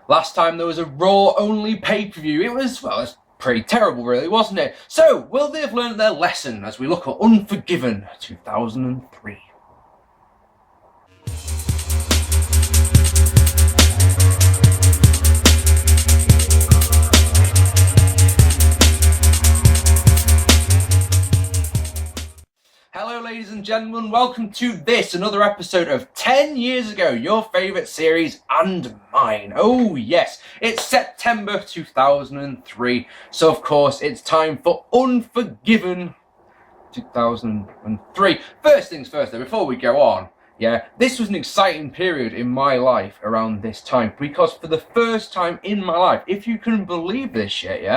Last time there was a Raw-only pay-per-view, it was pretty terrible, really, wasn't it? So, will they have learned their lesson as we look at Unforgiven 2003? Hello ladies and gentlemen, welcome to this, another episode of 10 years ago, your favourite series and mine. Oh yes, it's September 2003, so of course it's time for Unforgiven 2003. First things first though, before we go on, this was an exciting period in my life around this time, because for the first time in my life, if you can believe this shit,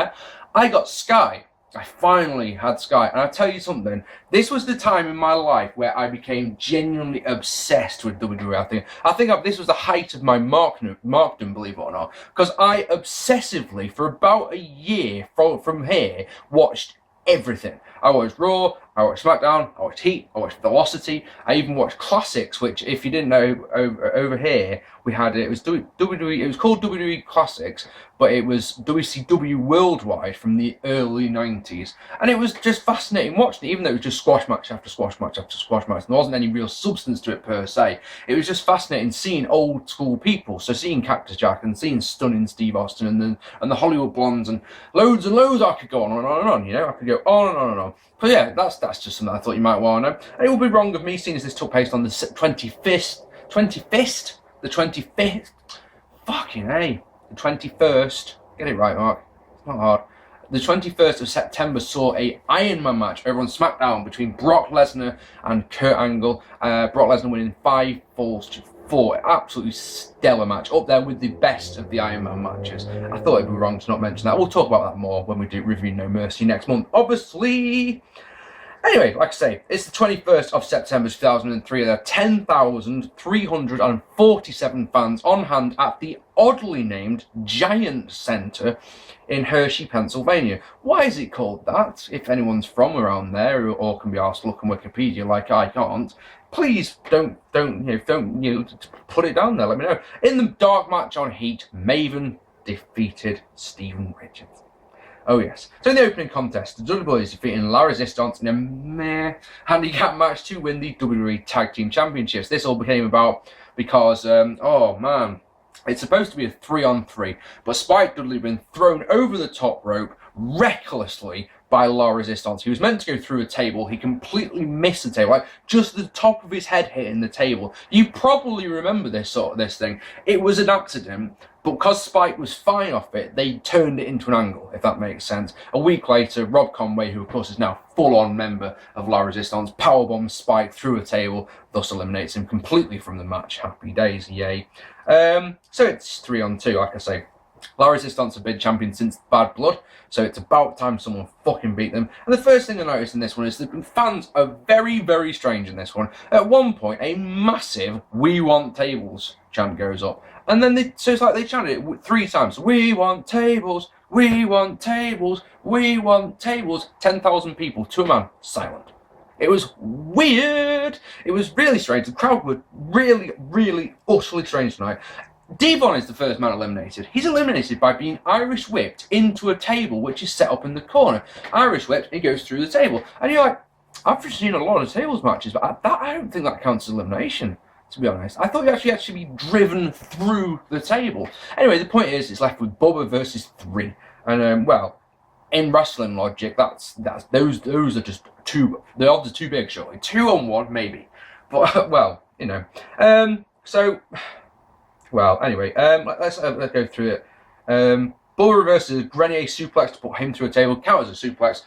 I got Sky. I finally had Sky, and I'll tell you something, this was the time in my life where I became genuinely obsessed with WWE. I think this was the height of my markdom, believe it or not, because I obsessively, for about a year from here, watched everything. I watched Raw, I watched SmackDown, I watched Heat, I watched Velocity, I even watched Classics, which, if you didn't know, over here, we had, it was WWE, it was called WWE Classics, but it was WCW Worldwide from the early 90s, and it was just fascinating watching it, even though it was just squash match after squash match after squash match, and there wasn't any real substance to it per se. It was just fascinating seeing old school people, so seeing Cactus Jack and seeing stunning Steve Austin and the Hollywood Blondes and loads, I could go on and on and on, I could go on and on and on. But yeah, that's just something I thought you might want to know. And it would be wrong of me, seeing as this took place on the 25th, the 25th, fucking A, the 21st, get it right, Mark, it's not hard. The 21st of September saw a Iron Man match over on SmackDown between Brock Lesnar and Kurt Angle. Brock Lesnar winning 5 falls to 4. Absolutely stellar match, up there with the best of the Iron Man matches. I thought it'd be wrong to not mention that. We'll talk about that more when we do review No Mercy next month, obviously. Anyway, like I say, it's the 21st of September 2003. There are 10,347 fans on hand at the oddly named Giant Center in Hershey, Pennsylvania. Why is it called that? If anyone's from around there or can be asked to look on Wikipedia like I can't, please don't put it down there. Let me know. In the dark match on Heat, Maven defeated Steven Richards. Oh yes. So in the opening contest, the Dudley Boyz defeating La Resistance in a meh handicap match to win the WWE Tag Team Championships. This all became about because, oh man, it's supposed to be a 3-on-3, but Spike Dudley had been thrown over the top rope recklessly by La Resistance. He was meant to go through a table. He completely missed the table, like just the top of his head hitting the table. You probably remember this thing. It was an accident, but because Spike was fine off it, they turned it into an angle, if that makes sense. A week later, Rob Conway, who of course is now full-on member of La Resistance, powerbombs Spike through a table, thus eliminates him completely from the match. Happy days, yay. So it's 3-on-2, like I say. La Resistance have been champions since Bad Blood, so it's about time someone fucking beat them. And the first thing I noticed in this one is that fans are very, very strange in this one. At one point, a massive "We Want Tables" chant goes up, and then so it's like they chanted it 3 times. We want tables, we want tables, we want tables. 10,000 people to a man, silent. It was weird. It was really strange. The crowd were really, really utterly strange tonight. Devon is the first man eliminated. He's eliminated by being Irish whipped into a table which is set up in the corner. Irish whipped, he goes through the table. And you're like, I've seen a lot of tables matches, but I don't think that counts as elimination, to be honest. I thought you actually be driven through the table. Anyway, the point is, it's left with Bubba versus 3. And, well, in wrestling logic, those are just too, the odds are too big, surely. 2-on-1, maybe. But, well, Well, anyway, let's go through it. Bull reverses Grenier suplex to put him through a table. Count as a suplex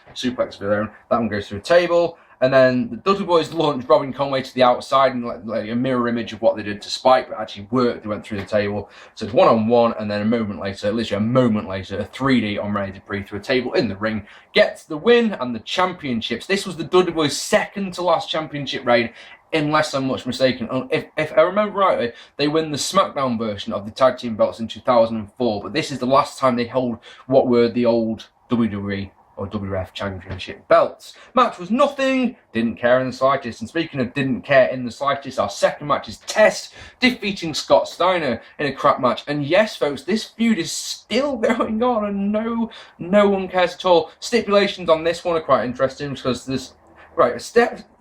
of their own. That one goes through a table. And then the Dudley Boyz launched Robin Conway to the outside and like a mirror image of what they did to Spike, but actually worked. They went through the table. So it's 1-on-1, and then a moment later, literally a moment later, a 3D on Renee Dupree through a table in the ring. Gets the win and the championships. This was the Dudley Boyz' second to last championship reign, unless I'm much mistaken. If I remember rightly, they win the SmackDown version of the tag team belts in 2004, but this is the last time they hold what were the old WWE or WWF Championship belts. Match was nothing, didn't care in the slightest. And speaking of didn't care in the slightest, our second match is Test defeating Scott Steiner in a crap match. And yes, folks, this feud is still going on, and no one cares at all. Stipulations on this one are quite interesting because there's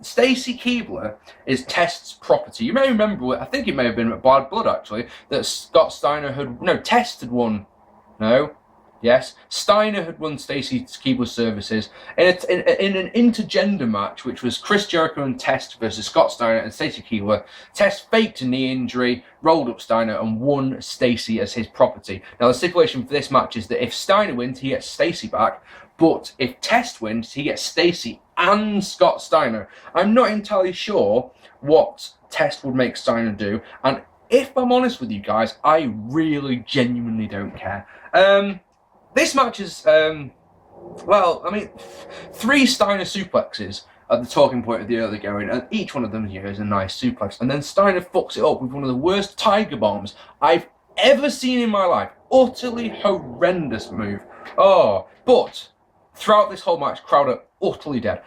Stacy Keibler is Test's property. You may remember, I think it may have been at Bad Blood actually, that Scott Steiner Test had won. Yes, Steiner had won Stacy Keibler's services in an intergender match, which was Chris Jericho and Test versus Scott Steiner and Stacy Keibler. Test faked a knee injury, rolled up Steiner, and won Stacy as his property. Now, the stipulation for this match is that if Steiner wins, he gets Stacy back, but if Test wins, he gets Stacy and Scott Steiner. I'm not entirely sure what Test would make Steiner do, and if I'm honest with you guys, I really genuinely don't care. This match is, 3 Steiner suplexes at the talking point of the early going, and each one of them is a nice suplex. And then Steiner fucks it up with one of the worst tiger bombs I've ever seen in my life. Utterly horrendous move. But throughout this whole match, crowd are utterly dead.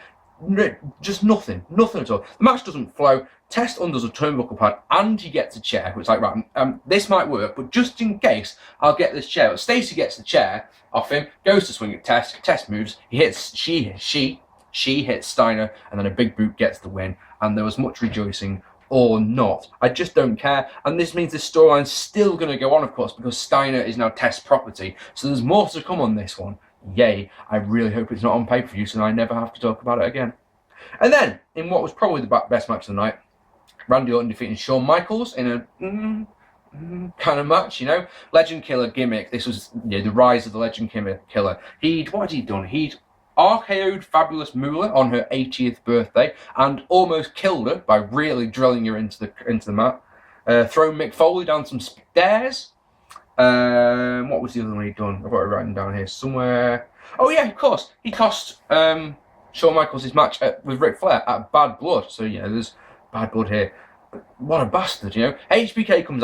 Just nothing at all. The match doesn't flow. Test undoes a turnbuckle pad and he gets a chair. It's like, right, this might work, but just in case, I'll get this chair. But Stacy gets the chair off him, goes to swing at Test. Test moves. He hits. She hits Steiner, and then a big boot gets the win. And there was much rejoicing or not. I just don't care. And this means this storyline's still going to go on, of course, because Steiner is now Test's property. So there's more to come on this one. Yay. I really hope it's not on pay-per-view so I never have to talk about it again. And then, in what was probably the best match of the night, Randy Orton defeating Shawn Michaels in a kind of match, Legend Killer gimmick. This was the rise of the Legend Killer. What had he done? He'd RKO'd Fabulous Moolah on her 80th birthday and almost killed her by really drilling her into the mat. Thrown Mick Foley down some stairs. What was the other one he'd done? I've got it written down here somewhere. Oh yeah, of course. He cost Shawn Michaels his match with Ric Flair at Bad Blood. So there's Bad Blood here. But what a bastard, HBK comes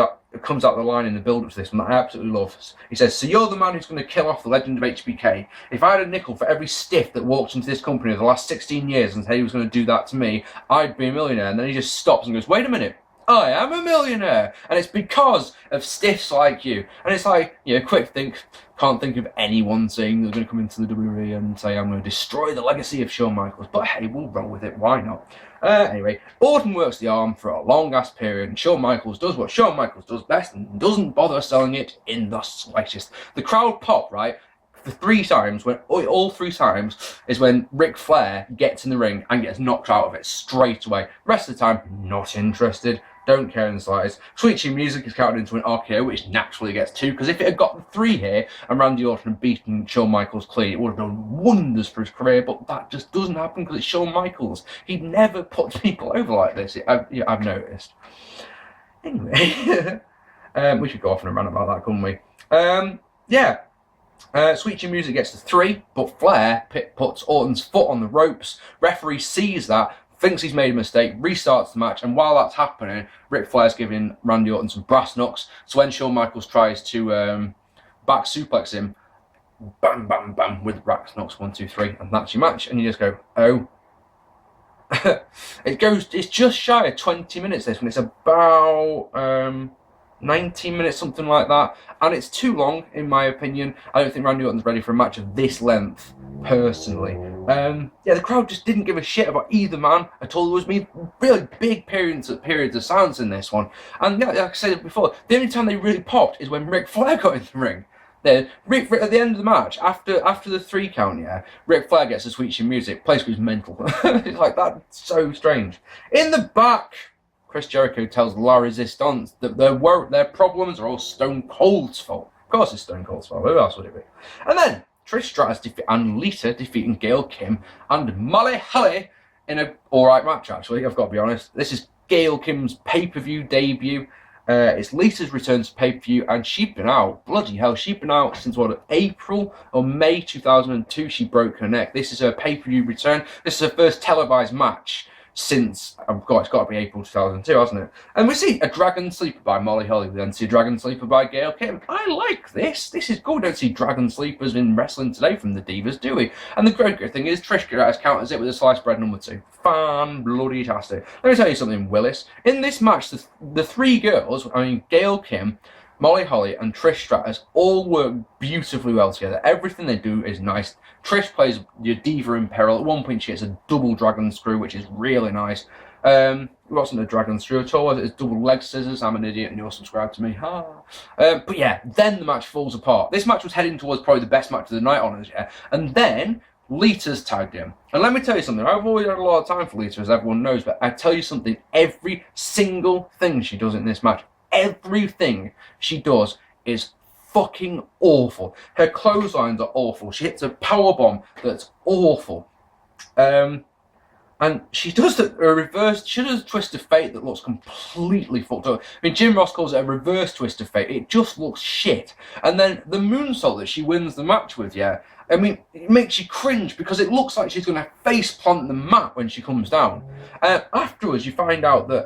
out the line in the build-up to this one that I absolutely love. He says, "So you're the man who's going to kill off the legend of HBK. If I had a nickel for every stiff that walked into this company over the last 16 years and said he was going to do that to me, I'd be a millionaire." And then he just stops and goes, "Wait a minute. I am a millionaire, and it's because of stiffs like you." And it's like, quick think, can't think of anyone saying they're going to come into the WWE and say, "I'm going to destroy the legacy of Shawn Michaels," but hey, we'll roll with it, why not? Anyway, Orton works the arm for a long-ass period, and Shawn Michaels does what Shawn Michaels does best and doesn't bother selling it in the slightest. The crowd pop, right? The 3 times, all 3 times, is when Ric Flair gets in the ring and gets knocked out of it straight away. Rest of the time, not interested. Don't care in the slightest. Sweet Chin Music is counted into an RKO, which naturally gets 2, because if it had got the 3 here and Randy Orton had beaten Shawn Michaels clean, it would have done wonders for his career, but that just doesn't happen because it's Shawn Michaels. He never puts people over like this, I've noticed. Anyway, we should go off on a rant about that, couldn't we? Sweet Chin Music gets the 3, but Flair puts Orton's foot on the ropes. Referee sees that, thinks he's made a mistake, restarts the match, and while that's happening, Ric Flair's giving Randy Orton some brass knucks. So when Shawn Michaels tries to back suplex him, bam, bam, bam, with brass knucks, 1, 2, 3, and that's your match. And you just go, oh. It's just shy of 20 minutes this one. It's about 19 minutes, something like that, and it's too long in my opinion. I don't think Randy Orton's ready for a match of this length, personally. The crowd just didn't give a shit about either man at all. There was really big periods of silence in this one, and like I said before, the only time they really popped is when Ric Flair got in the ring. At the end of the match, after the 3 count, Ric Flair gets the Sweet Chin Music, place goes mental. It's like, that's so strange. In the back, Chris Jericho tells La Resistance that their problems are all Stone Cold's fault. Of course it's Stone Cold's fault, who else would it be? And then, Trish Stratus and Lita defeating Gail, Kim, and Molly Holly in an alright match, actually, I've got to be honest. This is Gail Kim's pay-per-view debut. It's Lita's return to pay-per-view, and she'd been out, bloody hell, she'd been out since April or May 2002 she broke her neck. This is her pay-per-view return. This is her first televised match since, it's got to be April 2002, hasn't it? And we see a Dragon Sleeper by Molly Holly, we then see a Dragon Sleeper by Gail Kim. I like this. This is good. We don't see Dragon Sleepers in wrestling today from the Divas, do we? And the great thing is, Trish counters it with a sliced bread number 2. Fan-bloody-tastic. Let me tell you something, Willis. In this match, the 3 girls, I mean, Gail Kim, Molly Holly and Trish Stratus all work beautifully well together. Everything they do is nice. Trish plays your diva in peril. At one point she gets a double dragon screw, which is really nice. It wasn't a dragon screw at all. It's double leg scissors. I'm an idiot and you're subscribed to me. But yeah, then the match falls apart. This match was heading towards probably the best match of the night on us, yeah. And then Lita's tagged in. And let me tell you something. I've always had a lot of time for Lita, as everyone knows. But I tell you something. Every single thing she does in this match, everything she does is fucking awful. Her clotheslines are awful. She hits a powerbomb that's awful. And she does a reverse, she does a twist of fate that looks completely fucked up. I mean, Jim Ross calls it a reverse twist of fate. It just looks shit. And then the moonsault that she wins the match with, yeah, I mean, it makes you cringe because it looks like she's going to face plant the mat when she comes down. Afterwards, you find out that,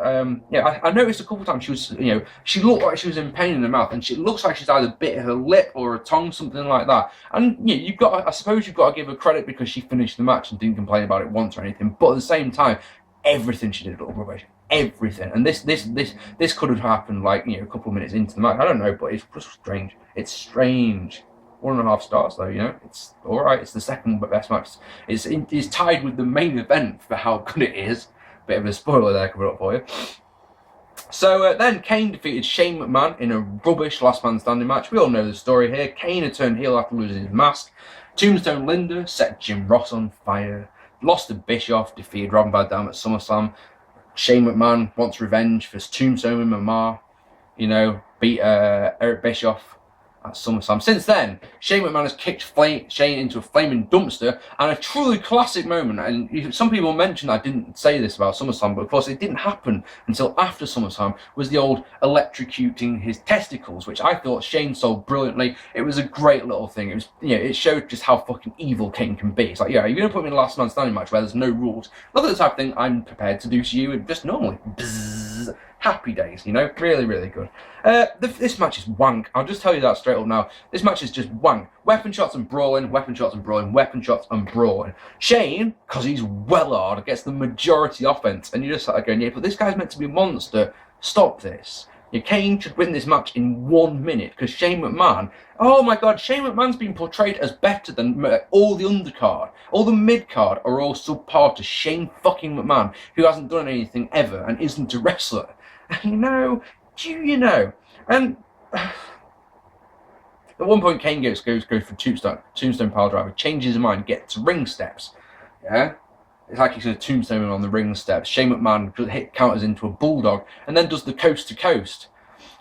yeah, I noticed a couple of times she was, you know, she looked like she was in pain in the mouth, and she looks like she's either bit her lip or her tongue, something like that. And you know, I suppose you've got to give her credit because she finished the match and didn't complain about it once or anything. But at the same time, everything she did looked rubbish. Everything. And this could have happened like, you know, a couple of minutes into the match. I don't know, but it's just strange. It's strange. 1.5 stars though, you know, it's all right. It's the second best match. It's tied with the main event for how good it is. Bit of a spoiler there coming up for you. So then Kane defeated Shane McMahon in a rubbish last man standing match. We all know the story here. Kane had turned heel after losing his mask. Tombstone Linda set Jim Ross on fire. Lost to Bischoff, defeated Robin Van Dam at SummerSlam. Shane McMahon wants revenge for his Tombstone and Mama. You know, beat Eric Bischoff at SummerSlam. Since then, Shane McMahon has kicked Shane into a flaming dumpster, and a truly classic moment. And some people mentioned I didn't say this about SummerSlam, but of course it didn't happen until after SummerSlam, was the old electrocuting his testicles, which I thought Shane sold brilliantly. It was a great little thing. It was, you know, it showed just how fucking evil Kane can be. It's like, yeah, you're going to put me in a last man standing match where there's no rules. Look at the type of thing I'm prepared to do to you just normally. Bzzz. Happy days, you know, really, really good. This match is wank. I'll just tell you that straight up now. This match is just wank. Weapon shots and brawling, weapon shots and brawling, weapon shots and brawling. Shane, because he's well hard, gets the majority offense, and you're just like going, yeah, but this guy's meant to be a monster. Stop this. Your Kane should win this match in 1 minute, because Shane McMahon, oh my god, Shane McMahon's been portrayed as better than all the undercard. All the mid-card are all subpar to Shane fucking McMahon, who hasn't done anything ever and isn't a wrestler. You know, you know? And at one point, Kane goes for Tombstone Pile Driver, changes his mind, gets to ring steps. Yeah? It's like he's going to tombstone him on the ring steps. Shane McMahon counters into a bulldog and then does the coast to coast.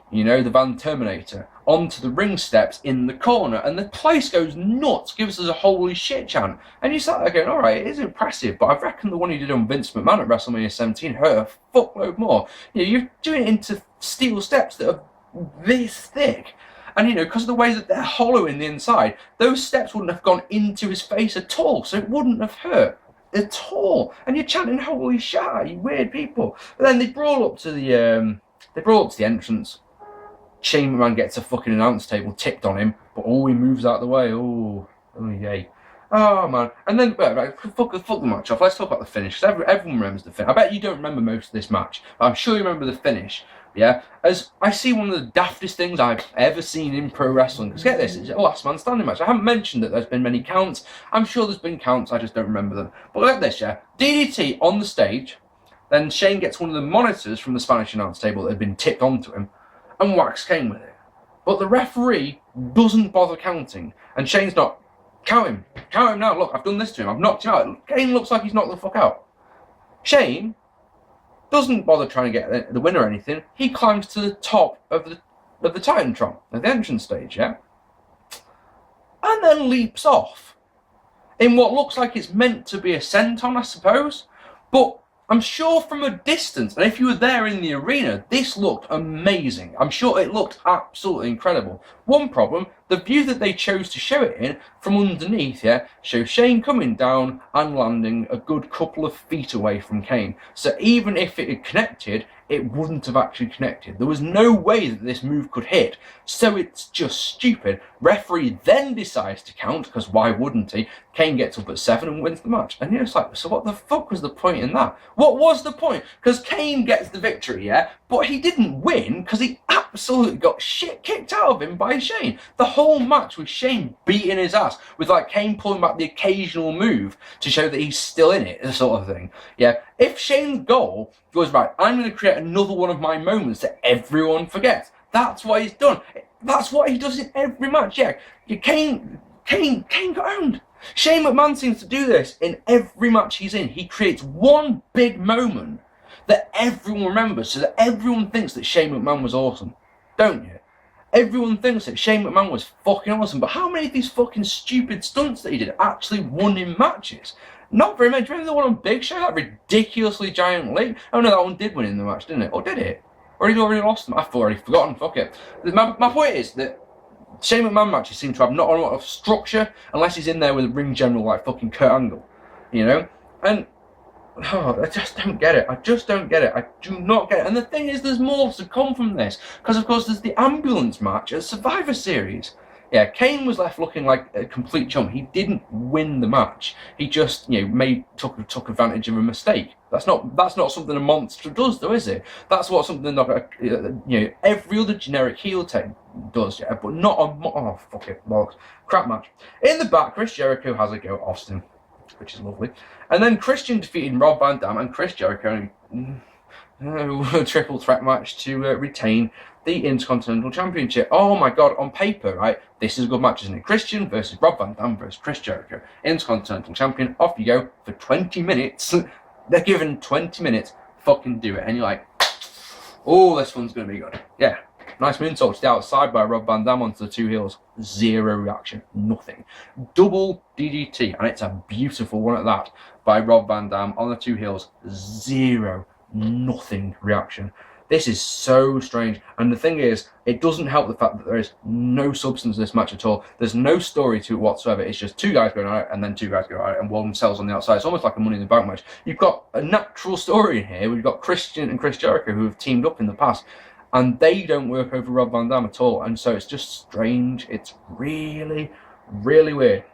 You know, the Van Terminator, onto the ring steps in the corner, and the place goes nuts, gives us a holy shit chant. And you start there going, alright, it is impressive, but I reckon the one he did on Vince McMahon at WrestleMania 17 hurt a fuckload more. You know, you're doing it into steel steps that are this thick. And, you know, because of the way that they're hollow in the inside, those steps wouldn't have gone into his face at all, so it wouldn't have hurt at all. And you're chanting, holy shit, you weird people. But then they brawl up to the entrance. Shane McMahon gets a fucking announce table tipped on him, but he moves out of the way. Oh yay. Oh man. And then, right, fuck the match off. Let's talk about the finish, because everyone remembers the finish. I bet you don't remember most of this match, but I'm sure you remember the finish. Yeah, as I see one of the daftest things I've ever seen in pro wrestling. Because get this, it's a last man standing match. I haven't mentioned that there's been many counts. I'm sure there's been counts, I just don't remember them. But look at this, yeah. DDT on the stage, then Shane gets one of the monitors from the Spanish announce table that had been tipped onto him, and whacks Kane with it. But the referee doesn't bother counting, and Shane's not, count him now, look, I've done this to him, I've knocked him out. Kane looks like he's knocked the fuck out. Shane doesn't bother trying to get the win or anything. He climbs to the top of the Titantron, at the entrance stage, yeah? And then leaps off in what looks like it's meant to be a senton, I suppose. But I'm sure from a distance, and if you were there in the arena, this looked amazing. I'm sure it looked absolutely incredible. One problem, the view that they chose to show it in from underneath, shows Shane coming down and landing a good couple of feet away from Kane. So even if it had connected, it wouldn't have actually connected. There was no way that this move could hit, so it's just stupid. Referee then decides to count, because why wouldn't he? Kane gets up at 7 and wins the match. And you're just like, so what the fuck was the point in that? What was the point? Because Kane gets the victory, but he didn't win because he absolutely got shit kicked out of him by Shane. The whole match was Shane beating his ass, with like Kane pulling back the occasional move to show that he's still in it, sort of thing. If Shane's goal goes, right, I'm going to create another one of my moments that everyone forgets. That's what he's done. That's what he does in every match. Kane got owned. Shane McMahon seems to do this in every match he's in. He creates one big moment that everyone remembers, so that everyone thinks that Shane McMahon was awesome. Don't you? Everyone thinks that Shane McMahon was fucking awesome, but how many of these fucking stupid stunts that he did actually won in matches? Not very many. Do you remember the one on Big Show? That ridiculously giant leap? Oh no, that one did win in the match, didn't it? Or did it? Or he'd already lost them? I've already forgotten. Fuck it. My point is that Shane McMahon matches seem to have not a lot of structure unless he's in there with a ring general like fucking Kurt Angle, And I just don't get it. I just don't get it. I do not get it. And the thing is, there's more to come from this, because of course there's the ambulance match at Survivor Series. Kane was left looking like a complete chump. He didn't win the match. He just, took advantage of a mistake. That's not something a monster does, though, is it? That's what something like every other generic heel does, but not a fuck it, bollocks. Crap match. In the back, Chris Jericho has a go at Austin, which is lovely, and then Christian defeated Rob Van Dam and Chris Jericho. A triple threat match to retain the Intercontinental Championship. Oh my god, on paper, right? This is a good match, isn't it? Christian versus Rob Van Dam versus Chris Jericho. Intercontinental Champion, off you go for 20 minutes. They're given 20 minutes, fucking do it. And you're like, oh, this one's going to be good. Nice moonsault to the outside by Rob Van Dam onto the two heels. Zero reaction, nothing. Double DDT, and it's a beautiful one at that, by Rob Van Dam on the two heels. Nothing reaction. This is so strange, and the thing is, it doesn't help the fact that there is no substance to this match at all. There's no story to it whatsoever. It's just two guys going at it, and then two guys go at it, and one sells on the outside. It's almost like a Money in the Bank match. You've got a natural story in here. We've got Christian and Chris Jericho who have teamed up in the past, and they don't work over Rob Van Dam at all, and so it's just strange. It's really, really weird.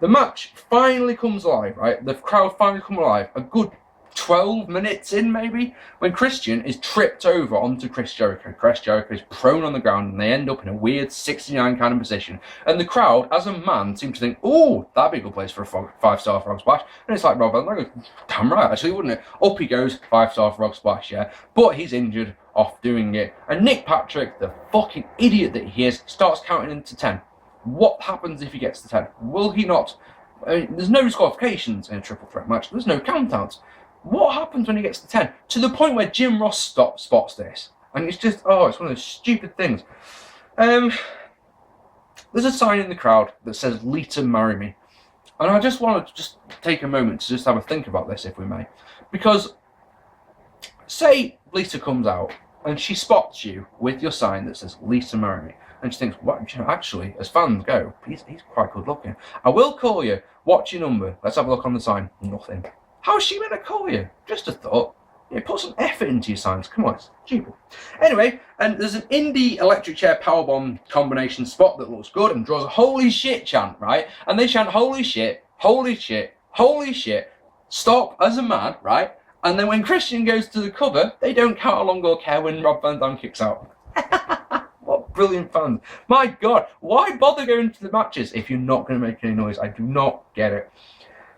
The match finally comes alive, right? The crowd finally come alive. A good 12 minutes in, maybe, when Christian is tripped over onto Chris Jericho. Chris Jericho is prone on the ground, and they end up in a weird 69 kind of position. And the crowd, as a man, seem to think, oh, that'd be a good place for a 5-star frog splash. And it's like, Rob Van Dam goes, damn right, actually, wouldn't it? Up he goes, 5-star frog splash, But he's injured off doing it. And Nick Patrick, the fucking idiot that he is, starts counting into 10. What happens if he gets to 10? Will he not? I mean, there's no disqualifications in a triple threat match. There's no countouts. What happens when he gets to 10? To the point where Jim Ross spots this. And it's just, it's one of those stupid things. There's a sign in the crowd that says, Lita, marry me. And I just want to just take a moment to just have a think about this, if we may. Because, say Lita comes out and she spots you with your sign that says, Lita, marry me. And she thinks, actually, as fans go, he's quite good looking. I will call you. What's your number? Let's have a look on the sign. Nothing. How's she meant to call you? Just a thought. Put some effort into your signs. Come on, it's stupid. Anyway, and there's an indie electric chair powerbomb combination spot that looks good and draws a holy shit chant, right? And they chant holy shit, holy shit, holy shit, stop as a man, right? And then when Christian goes to the cover, they don't count along or care when Rob Van Dam kicks out. What brilliant fans. My God, why bother going to the matches if you're not going to make any noise? I do not get it.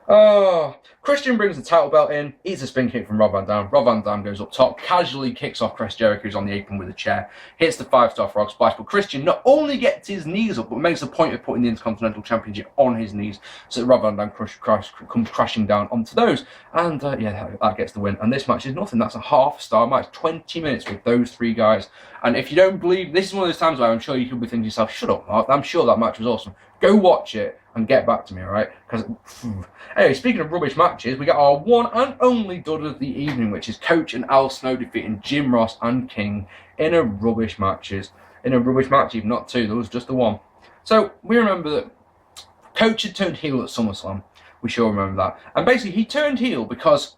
Oh, Christian brings the title belt in, eats a spin kick from Rob Van Dam. Rob Van Dam goes up top, casually kicks off Chris Jericho, who's on the apron with a chair, hits the 5-star frog splash, but Christian not only gets his knees up, but makes a point of putting the Intercontinental Championship on his knees, so that Rob Van Dam comes crashing down onto those, and that gets the win. And this match is nothing. That's a half-star match, 20 minutes with those three guys. And if you don't believe, this is one of those times where I'm sure you could be thinking to yourself, shut up, Mark, I'm sure that match was awesome. Go watch it and get back to me, alright? Because anyway, speaking of rubbish matches, we got our one and only dud of the evening, which is Coach and Al Snow defeating Jim Ross and King in a rubbish match, even not two, there was just the one. So we remember that Coach had turned heel at SummerSlam. We sure remember that. And basically he turned heel because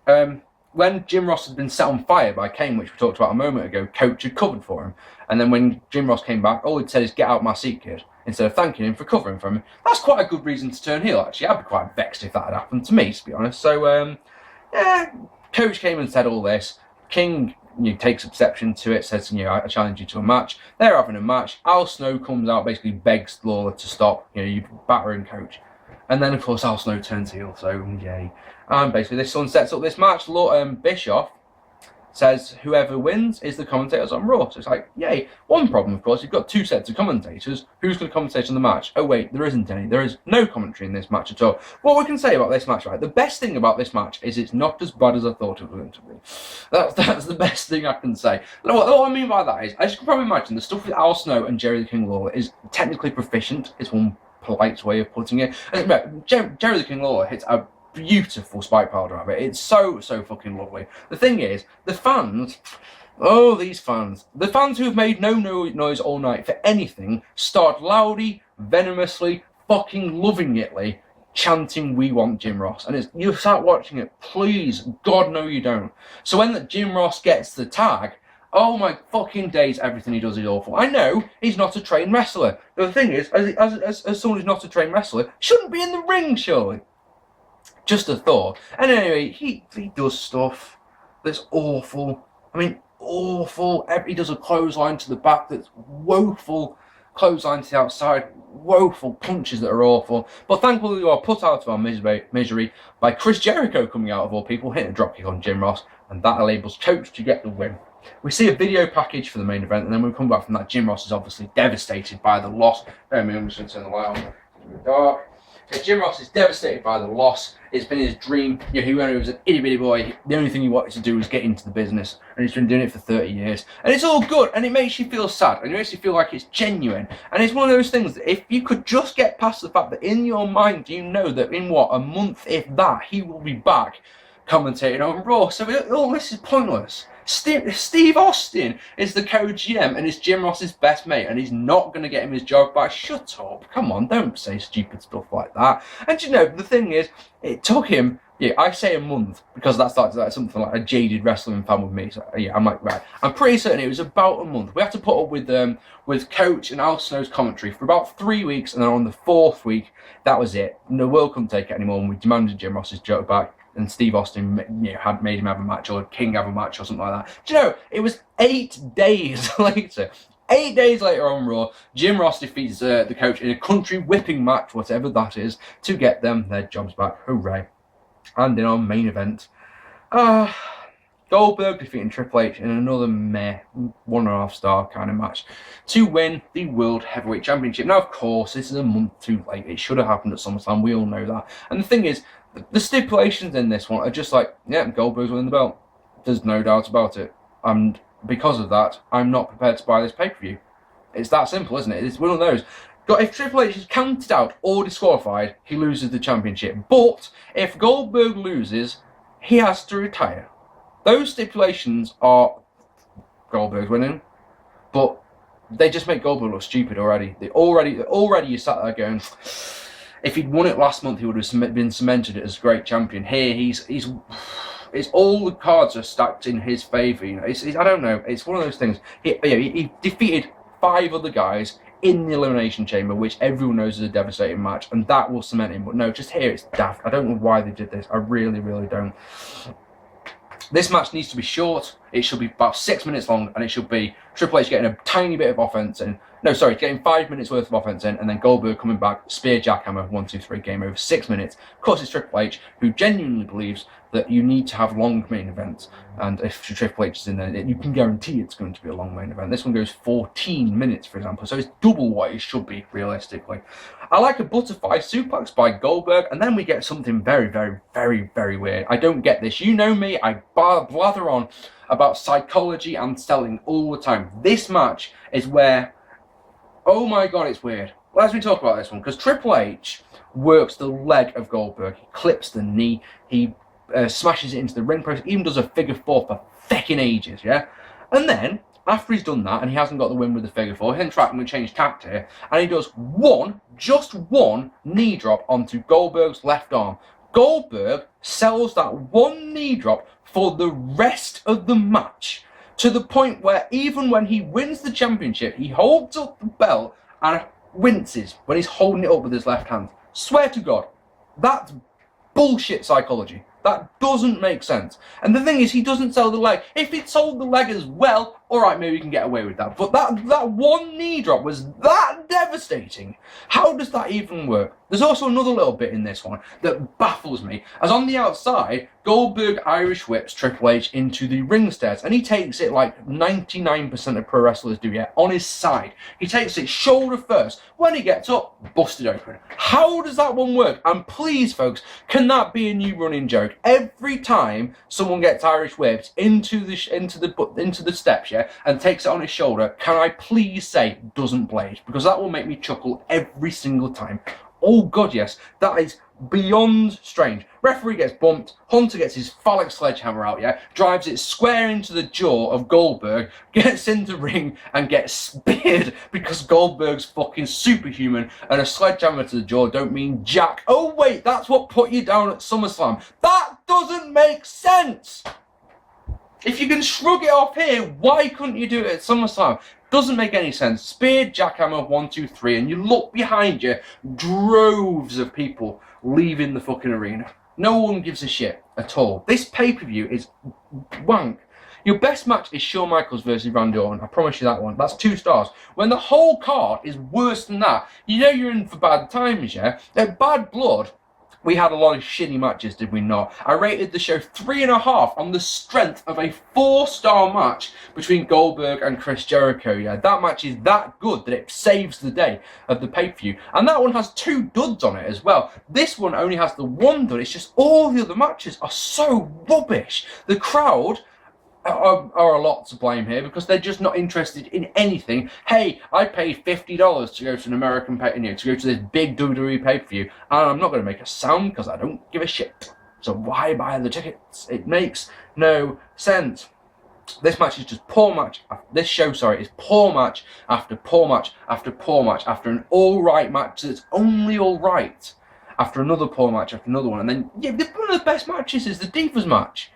when Jim Ross had been set on fire by Kane, which we talked about a moment ago, Coach had covered for him. And then when Jim Ross came back, all he'd said is, "Get out my seat, kid," instead of thanking him for covering for him. That's quite a good reason to turn heel, actually. I'd be quite vexed if that had happened to me, to be honest. So, yeah, Coach came and said all this. King takes exception to it, says, I challenge you to a match. They're having a match. Al Snow comes out, basically begs Lawler to stop. You battering Coach. And then, of course, Al Snow turns heel, so yay. And basically, this one sets up this match. Bischoff says whoever wins is the commentators on Raw. So it's like, yay. One problem, of course, you've got two sets of commentators. Who's going to commentate on the match? Oh, wait, there isn't any. There is no commentary in this match at all. What we can say about this match, right? The best thing about this match is it's not as bad as I thought it was going to be. That's the best thing I can say. What I mean by that is, as you can probably imagine, the stuff with Al Snow and Jerry the King Lawler is technically proficient. It's one polite way of putting it. And, Jerry the King Lawler hits a beautiful spike pile driver. It's so fucking lovely. The thing is, the fans, the fans who have made no noise all night for anything, start loudly, venomously, fucking loving itly chanting, "We want Jim Ross." And you start watching it, please, God, no you don't. So when Jim Ross gets the tag, oh my fucking days, everything he does is awful. I know he's not a trained wrestler. But the thing is, as someone who's not a trained wrestler, shouldn't be in the ring, surely. Just a thought. And anyway, he does stuff that's awful. I mean, awful. He does a clothesline to the back that's woeful. Clothesline to the outside, woeful punches that are awful. But thankfully we are put out of our misery by Chris Jericho coming out of all people, hitting a dropkick on Jim Ross, and that enables Coach to get the win. We see a video package for the main event, and then when we come back from that, Jim Ross is obviously devastated by the loss. I'm just going to turn the light on. It's really dark. So Jim Ross is devastated by the loss. It's been his dream. When he was an itty bitty boy, the only thing he wanted to do was get into the business, and he's been doing it for 30 years. And it's all good, and it makes you feel sad, and it makes you feel like it's genuine. And it's one of those things that if you could just get past the fact that in your mind you know that in a month, if that, he will be back commentating on Raw. So all this is pointless. Steve Austin is the co-GM and is Jim Ross's best mate, and he's not going to get him his job back. Shut up. Come on, don't say stupid stuff like that. And the thing is, it took him, I say a month, because that's like something like a jaded wrestling fan with me. So, I'm like, right. I'm pretty certain it was about a month. We had to put up with Coach and Al Snow's commentary for about 3 weeks, and then on the 4th week, that was it. The world couldn't take it anymore, and we demanded Jim Ross's job back. And Steve Austin, had made him have a match, or King have a match, or something like that. It was 8 days later. 8 days later on Raw, Jim Ross defeats the Coach in a country whipping match, whatever that is, to get them their jobs back. Hooray! And in our main event, Goldberg defeating Triple H in another meh 1.5 star kind of match to win the World Heavyweight Championship. Now, of course, this is a month too late. It should have happened at SummerSlam. We all know that. And the thing is, the stipulations in this one are just like, Goldberg's winning the belt. There's no doubt about it. And because of that, I'm not prepared to buy this pay-per-view. It's that simple, isn't it? It's one of those. If Triple H is counted out or disqualified, he loses the championship. But if Goldberg loses, he has to retire. Those stipulations are Goldberg's winning, but they just make Goldberg look stupid already. They already you sat there going, if he'd won it last month, he would have been cemented as a great champion. Here, he's all the cards are stacked in his favour. I don't know. It's one of those things. He defeated 5 other guys in the Elimination Chamber, which everyone knows is a devastating match, and that will cement him. But no, just here, it's daft. I don't know why they did this. I really, really don't. This match needs to be short. It should be about 6 minutes long, and it should be Triple H getting a tiny bit of offense in. No, sorry, getting 5 minutes worth of offense in, and then Goldberg coming back, spear, jackhammer, 1, 2, 3, game over, 6 minutes. Of course, it's Triple H, who genuinely believes that you need to have long main events, and if Triple H is in there, you can guarantee it's going to be a long main event. This one goes 14 minutes, for example, so it's double what it should be, realistically. I like a butterfly suplex by Goldberg, and then we get something very, very, very, very weird. I don't get this. You know me, I blather on about psychology and selling all the time. This match is where, oh my god, it's weird. Well, as we talk about this one, because Triple H works the leg of Goldberg, he clips the knee, he smashes it into the ring post, even does a figure four for fecking ages, yeah? And then, after he's done that, and he hasn't got the win with the figure four, hence right, I'm going to change tact here, and he does just one knee drop onto Goldberg's left arm. Goldberg sells that one knee drop for the rest of the match, to the point where even when he wins the championship, he holds up the belt and winces when he's holding it up with his left hand. Swear to God, that's bullshit psychology. That doesn't make sense. And the thing is, he doesn't sell the leg. If he'd sold the leg as well, alright, maybe we can get away with that. But that one knee drop was that devastating. How does that even work? There's also another little bit in this one that baffles me. As on the outside, Goldberg Irish whips Triple H into the ring stairs, and he takes it like 99% of pro wrestlers do, yeah, on his side. He takes it shoulder first. When he gets up, busted open. How does that one work? And please, folks, can that be a new running joke? Every time someone gets Irish whipped into the steps, yeah, and takes it on his shoulder, can I please say doesn't blade? Because that will make me chuckle every single time. Oh god, yes, that is beyond strange. Referee gets bumped, Hunter gets his phallic sledgehammer out, yeah, drives it square into the jaw of Goldberg, gets into the ring and gets speared because Goldberg's fucking superhuman and a sledgehammer to the jaw don't mean jack. Oh wait, that's what put you down at SummerSlam. That doesn't make sense! If you can shrug it off here, why couldn't you do it at SummerSlam? Doesn't make any sense. Spear, jackhammer, 1, 2, 3, and you look behind you, droves of people leaving the fucking arena. No one gives a shit at all. This pay-per-view is wank. Your best match is Shawn Michaels versus Randy Orton. I promise you that one. That's 2 stars. When the whole card is worse than that, you know you're in for bad times, yeah? At Bad Blood, we had a lot of shitty matches, did we not? I rated the show 3.5 on the strength of a 4-star match between Goldberg and Chris Jericho. Yeah, that match is that good that it saves the day of the pay-per-view. And that one has 2 duds on it as well. This one only has the 1 dud. It's just all the other matches are so rubbish. The crowd are a lot to blame here because they're just not interested in anything. Hey, I paid $50 to go to an American to go to this big WWE pay-per-view, and I'm not going to make a sound because I don't give a shit. So why buy the tickets? It makes no sense. This match is just poor match. This show, sorry, is poor match after poor match after poor match after an all-right match that's only all-right after another poor match after another one, and then yeah, one of the best matches is the Divas match.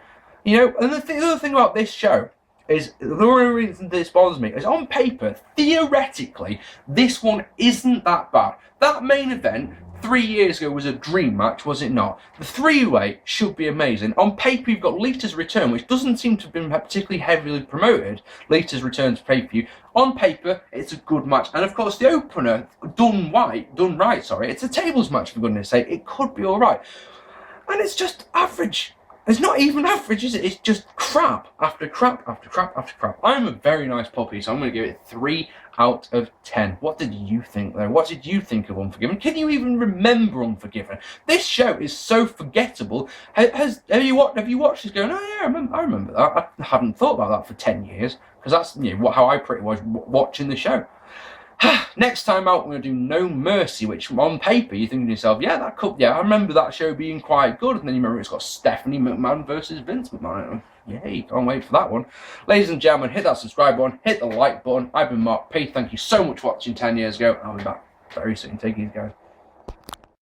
You know, and the other thing about this show is, the only reason this bothers me is on paper, theoretically, this one isn't that bad. That main event 3 years ago was a dream match, was it not? The 3-way should be amazing. On paper, you've got Lita's return, which doesn't seem to have been particularly heavily promoted. Lita's return to pay-per-view. On paper, it's a good match. And of course, the opener, done right, it's a tables match, for goodness sake. It could be alright. And it's just average. It's not even average, is it? It's just crap after crap after crap after crap. I'm a very nice puppy, so I'm going to give it 3 out of 10. What did you think, though? What did you think of Unforgiven? Can you even remember Unforgiven? This show is so forgettable. Have you watched this going, oh yeah, I remember that. I haven't thought about that for 10 years, because that's how I pretty much watching the show. Next time out, we're going to do No Mercy, which on paper, you're thinking to yourself, yeah, I remember that show being quite good. And then you remember it's got Stephanie McMahon versus Vince McMahon. Yay, can't wait for that one. Ladies and gentlemen, hit that subscribe button, hit the like button. I've been Mark P. Thank you so much for watching 10 years ago. I'll be back very soon. Take it easy, guys.